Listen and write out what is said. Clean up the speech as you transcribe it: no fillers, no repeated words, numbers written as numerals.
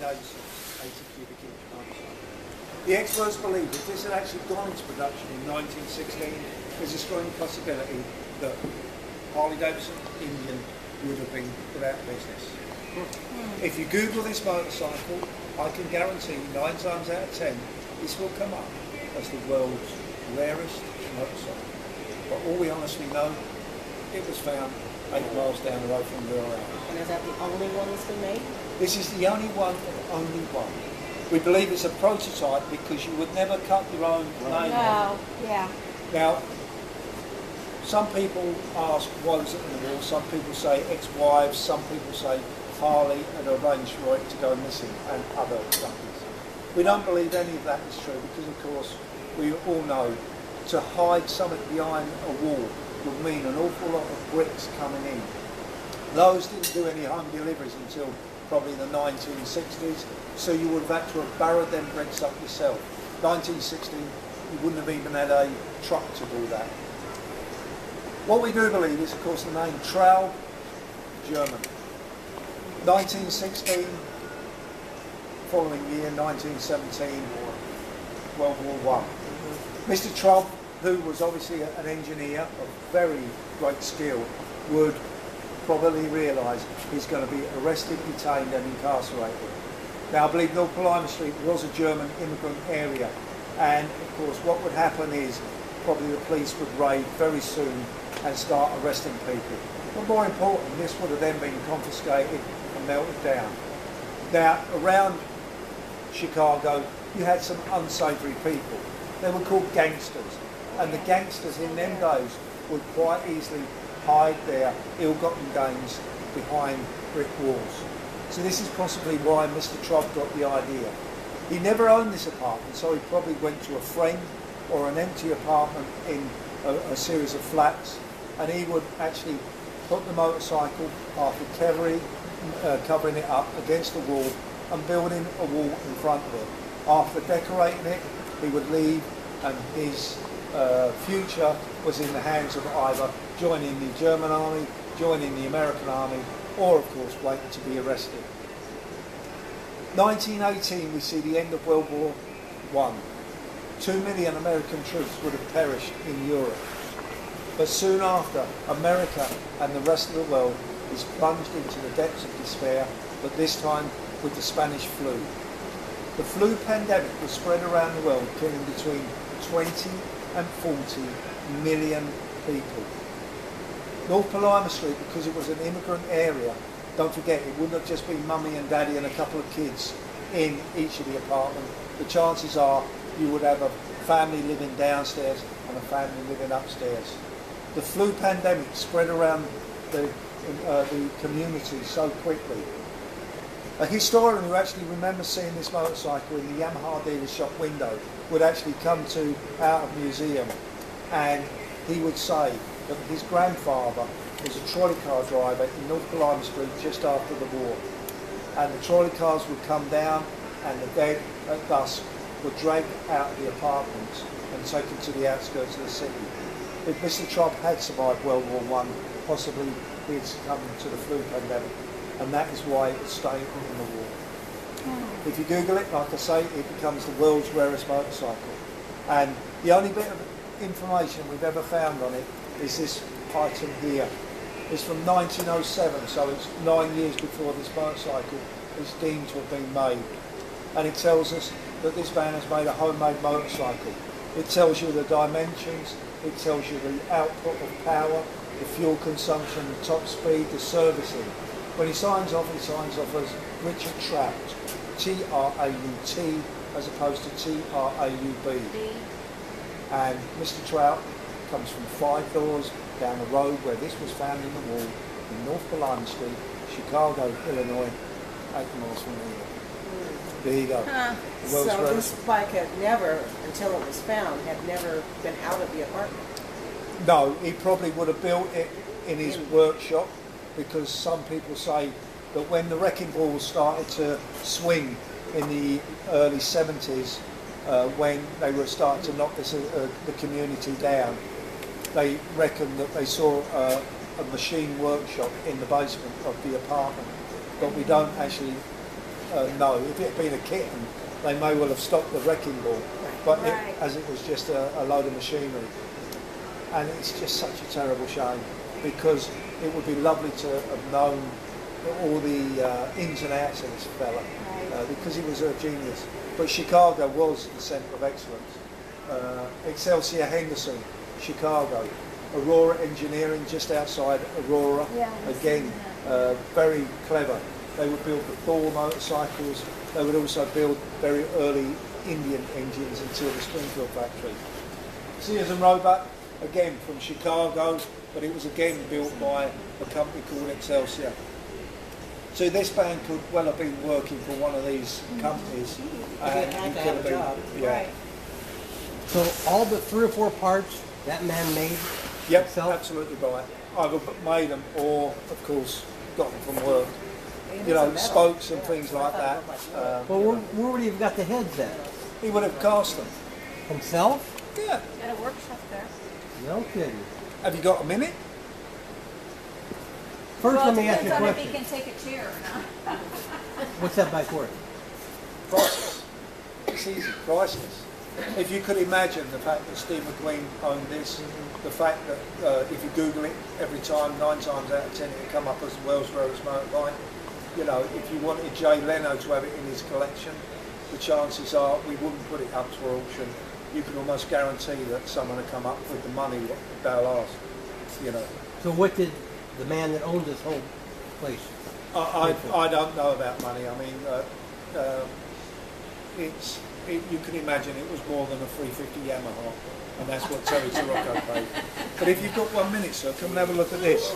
Davidson's 80 cubic inch motorcycle. The experts believe if this had actually gone into production in 1916, there's a strong possibility that Harley Davidson Indian would have been without business. If you Google this motorcycle, I can guarantee 9 times out of 10 this will come up as the world's rarest motorcycle. But all we honestly know, it was found 8 miles down the road from where we are. And is that the only one that's been made? This is the only one and only one. We believe it's a prototype because you would never cut your own name on. No, yeah. Now, some people ask why was it in the war, some people say ex-wives, some people say Harley had arranged for it to go missing and other companies. We don't believe any of that is true because of course we all know to hide something behind a wall would mean an awful lot of bricks coming in. Those didn't do any home deliveries until probably the 1960s, so you would have had to have barrowed them bricks up yourself. 1916, you wouldn't have even had a truck to do that. What we do believe is, of course, the name Traub, German. 1916, following year, 1917, World War I. Mr. Traub, who was obviously an engineer of very great skill, would probably realise he's going to be arrested, detained and incarcerated. Now I believe North Palaima Street was a German immigrant area, and of course what would happen is probably the police would raid very soon and start arresting people. But more important, this would have then been confiscated and melted down. Now around Chicago you had some unsavoury people. They were called gangsters, and the gangsters in them days would quite easily hide their ill-gotten gains behind brick walls. So this is possibly why Mr. Traub got the idea. He never owned this apartment, so he probably went to a friend or an empty apartment in a series of flats, and he would actually put the motorcycle after covering it up against the wall and building a wall in front of it. After decorating it, he would leave, and his future was in the hands of either joining the German army, joining the American army, or of course waiting to be arrested. 1918 we see the end of World War I. 2 million American troops would have perished in Europe. But soon after, America and the rest of the world is plunged into the depths of despair, but this time with the Spanish flu. The flu pandemic was spread around the world, killing between 20 and 40 million people. North Palaima Street, because it was an immigrant area, don't forget, it wouldn't have just been mummy and daddy and a couple of kids in each of the apartments. The chances are you would have a family living downstairs and a family living upstairs. The flu pandemic spread around the community so quickly. A historian who actually remembers seeing this motorcycle in the Yamaha dealer shop window would actually come to out of museum, and he would say that his grandfather was a trolley car driver in North Palaima Street just after the war, and the trolley cars would come down and the dead at dusk were dragged out of the apartments and taken to the outskirts of the city. If Mr. Traub had survived World War I, possibly he had succumbed to the flu pandemic, and that is why it stayed in the war. If you Google it, like I say, it becomes the world's rarest motorcycle. And the only bit of information we've ever found on it is this item here. It's from 1907, so it's 9 years before this motorcycle is deemed to have been made. And it tells us that this man has made a homemade motorcycle. It tells you the dimensions, it tells you the output of power, the fuel consumption, the top speed, the servicing. When he signs off as Richard Traut, T-R-A-U-T, as opposed to T-R-A-U-B. And Mr. Traut comes from 5 doors down the road where this was found in the wall in North Palaima Street, Chicago, Illinois, 8 miles from here. There you go. So this bike had never, until it was found, had never been out of the apartment? No, he probably would have built it in his workshop, because some people say that when the wrecking balls started to swing in the early 70s, when they were starting to knock the community down, they reckoned that they saw a machine workshop in the basement of the apartment, but we don't actually no. If it had been a kitten, they may well have stopped the wrecking ball. But Right. as it was just a load of machinery. And it's just such a terrible shame, because it would be lovely to have known all the ins and outs of this fella, Right. because he was a genius. But Chicago was the centre of excellence. Excelsior Henderson, Chicago. Aurora Engineering, just outside Aurora. Yeah, I've Again, seen very clever. They would build the Thor motorcycles. They would also build very early Indian engines until the Springfield factory. Sears and Roebuck, again from Chicago, but it was again built by a company called Excelsior. So this band could well have been working for one of these companies. They didn't have to have a job. Yeah. Right. So all but 3 or 4 parts that man made Yep, himself? absolutely right. Either made them or, of course, got them from work. It You was a know, metal. spokes and Yeah, things so I like thought it that. looked like wood. Well, where would he have got the heads at? He would have cast them. Himself? Yeah. Got a workshop there. No kidding. Have you got a minute? First, Well, let it me ask you a depends on if he question. can take a chair or not. What's that bike worth? Priceless. It's easy, priceless. If you could imagine the fact that Steve McQueen owned this, the fact that if you Google it every time, 9 times out of 10 it'll come up as the world's rarest motorbike. You know, if you wanted Jay Leno to have it in his collection, the chances are we wouldn't put it up to auction. You can almost guarantee that someone will come up with the money what they'll ask. You know, So what did the man that owns this whole place? I don't know about money. I mean, you can imagine it was more than a 350 Yamaha, and that's what Terry Tarocco paid. But if you've got 1 minute, sir, come and have a look at this.